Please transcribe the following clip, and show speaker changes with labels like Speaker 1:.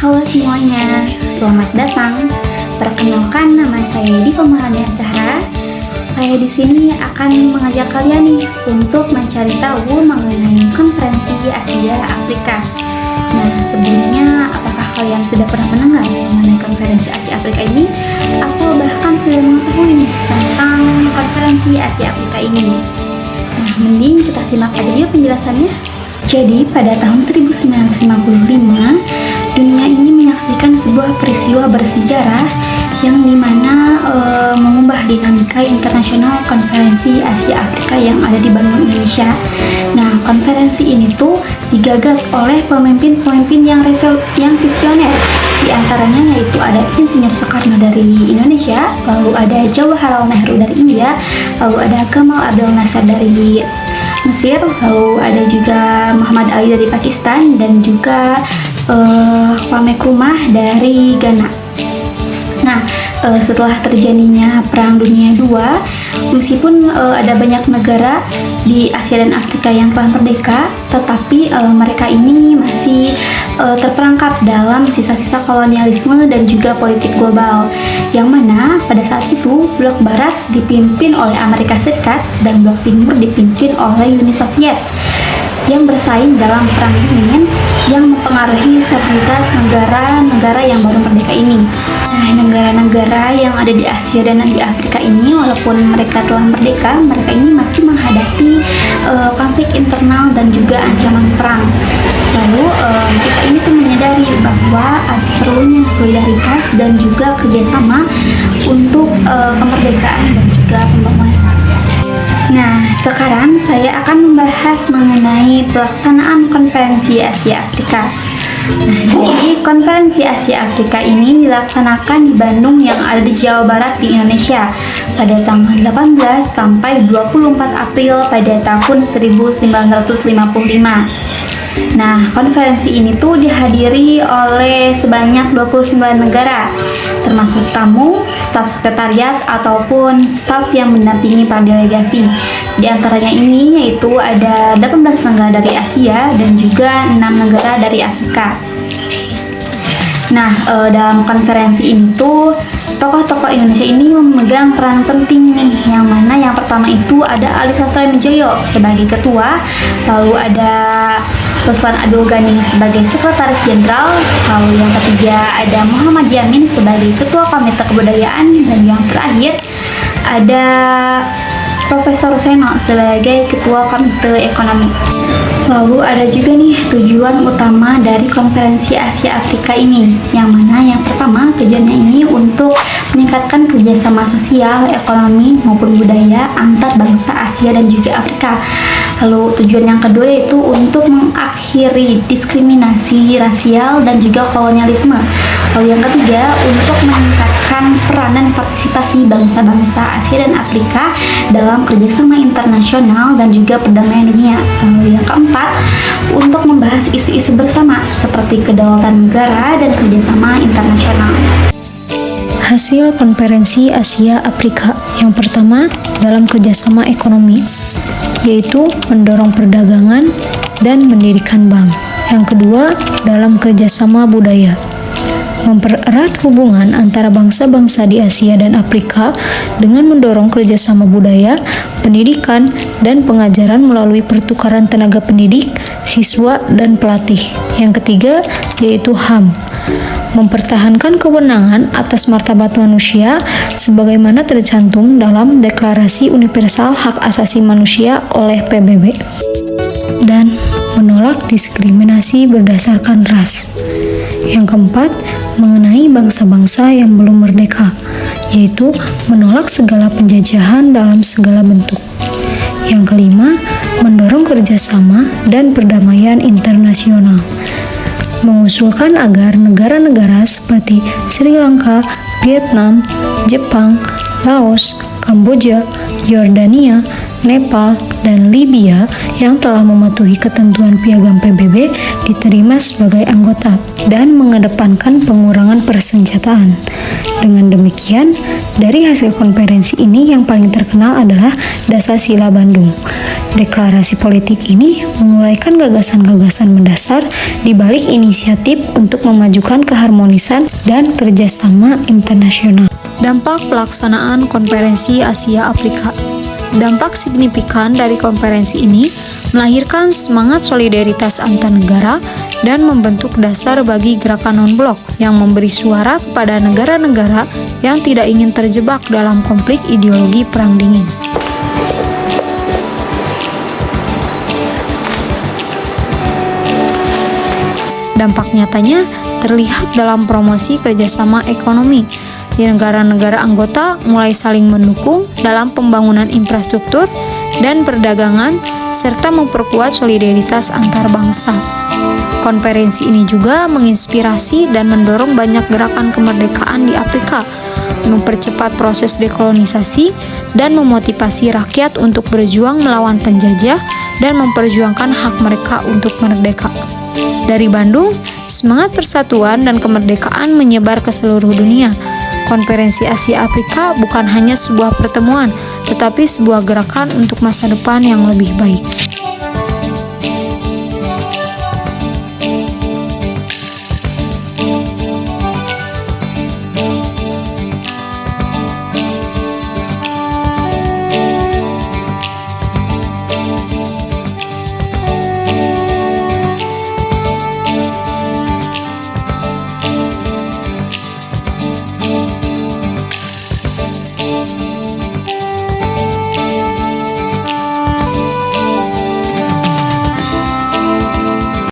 Speaker 1: Halo semuanya, selamat datang. Perkenalkan, nama saya Diva Maharani Zahra. Saya di sini akan mengajak kalian nih untuk mencari tahu mengenai konferensi Asia Afrika. Nah, sebelumnya apakah kalian sudah pernah mendengar mengenai konferensi Asia Afrika ini, atau bahkan sudah mengetahui tentang konferensi Asia Afrika ini? Nah, mending kita simak aja yuk penjelasannya. Jadi, pada tahun 1955, dunia ini menyaksikan sebuah peristiwa bersejarah yang dimana mengubah dinamika internasional konferensi Asia Afrika yang ada di Bandung, Indonesia. Nah, konferensi ini tuh digagas oleh pemimpin-pemimpin yang visioner. Di antaranya yaitu ada Insinyur Soekarno dari Indonesia, lalu ada Jawaharlal Nehru dari India, lalu ada Gamal Abdel Nasser dari Mesir, lalu ada juga Muhammad Ali dari Pakistan, dan juga Kwame Nkrumah dari Ghana. Nah, setelah terjadinya Perang Dunia II, meskipun ada banyak negara di Asia dan Afrika yang telah merdeka, tetapi mereka ini masih terperangkap dalam sisa-sisa kolonialisme dan juga politik global, yang mana pada saat itu blok Barat dipimpin oleh Amerika Serikat dan blok Timur dipimpin oleh Uni Soviet yang bersaing dalam perang dingin yang mempengaruhi stabilitas negara-negara yang baru merdeka ini. Nah, negara-negara yang ada di Asia dan di Afrika ini, walaupun mereka telah merdeka, mereka ini masih menghadapi konflik internal dan juga ancaman perang. Lalu mereka ini tuh menyadari bahwa ada perlunya solidaritas dan juga kerjasama untuk kemerdekaan dan juga pembangunan. Nah, sekarang saya akan membahas mengenai pelaksanaan konferensi Asia Afrika. Nah, jadi konferensi Asia Afrika ini dilaksanakan di Bandung yang ada di Jawa Barat di Indonesia pada tanggal 18 sampai 24 April pada tahun 1955. Nah, konferensi ini tuh dihadiri oleh sebanyak 29 negara, termasuk tamu, staf sekretariat, ataupun staf yang mendampingi para delegasi. Di antaranya ini yaitu ada 18 negara dari Asia dan juga 6 negara dari Afrika. Nah, dalam konferensi ini tuh tokoh-tokoh Indonesia ini memegang peran penting nih, yang mana yang pertama itu ada Ali Sastroamidjojo sebagai ketua, lalu ada Ruslan Abdul Ghani sebagai sekretaris jenderal, lalu yang ketiga ada Muhammad Yamin sebagai ketua komite kebudayaan, dan yang terakhir ada Profesor Seno sebagai ketua komite ekonomi. Lalu ada juga nih tujuan utama dari konferensi Asia Afrika ini, yang mana yang pertama tujuannya ini untuk meningkatkan kerjasama sosial, ekonomi maupun budaya antar bangsa Asia dan juga Afrika. Lalu tujuan yang kedua yaitu untuk mengakhiri diskriminasi rasial dan juga kolonialisme. Lalu yang ketiga untuk meningkatkan peran dan partisipasi bangsa-bangsa Asia dan Afrika dalam kerjasama internasional dan juga perdamaian dunia. Lalu yang keempat untuk membahas isu-isu bersama seperti kedaulatan negara dan kerjasama internasional.
Speaker 2: Hasil konferensi Asia Afrika yang pertama dalam kerjasama ekonomi, yaitu mendorong perdagangan dan mendirikan bank. Yang kedua dalam kerjasama budaya, mempererat hubungan antara bangsa-bangsa di Asia dan Afrika dengan mendorong kerjasama budaya, pendidikan, dan pengajaran melalui pertukaran tenaga pendidik, siswa, dan pelatih. Yang ketiga yaitu HAM, mempertahankan kewenangan atas martabat manusia sebagaimana tercantum dalam Deklarasi Universal Hak Asasi Manusia oleh PBB, dan menolak diskriminasi berdasarkan ras. Yang keempat, mengenai bangsa-bangsa yang belum merdeka, yaitu menolak segala penjajahan dalam segala bentuk. Yang kelima, mendorong kerjasama dan perdamaian internasional, mengusulkan agar negara-negara seperti Sri Lanka, Vietnam, Jepang, Laos, Kamboja, Yordania, Nepal, dan Libya yang telah mematuhi ketentuan Piagam PBB diterima sebagai anggota dan mengedepankan pengurangan persenjataan. Dengan demikian, dari hasil konferensi ini yang paling terkenal adalah Dasar-Sila Bandung. Deklarasi politik ini menguraikan gagasan-gagasan mendasar di balik inisiatif untuk memajukan keharmonisan dan kerjasama internasional. Dampak pelaksanaan Konferensi Asia Afrika. Dampak signifikan dari konferensi ini melahirkan semangat solidaritas antar negara dan membentuk dasar bagi gerakan non-blok yang memberi suara kepada negara-negara yang tidak ingin terjebak dalam konflik ideologi Perang Dingin. Dampak nyatanya terlihat dalam promosi kerjasama ekonomi. Di negara-negara anggota mulai saling mendukung dalam pembangunan infrastruktur dan perdagangan, serta memperkuat solidaritas antar bangsa. Konferensi ini juga menginspirasi dan mendorong banyak gerakan kemerdekaan di Afrika, mempercepat proses dekolonisasi, dan memotivasi rakyat untuk berjuang melawan penjajah dan memperjuangkan hak mereka untuk merdeka. Dari Bandung, semangat persatuan dan kemerdekaan menyebar ke seluruh dunia. Konferensi Asia Afrika bukan hanya sebuah pertemuan, tetapi sebuah gerakan untuk masa depan yang lebih baik.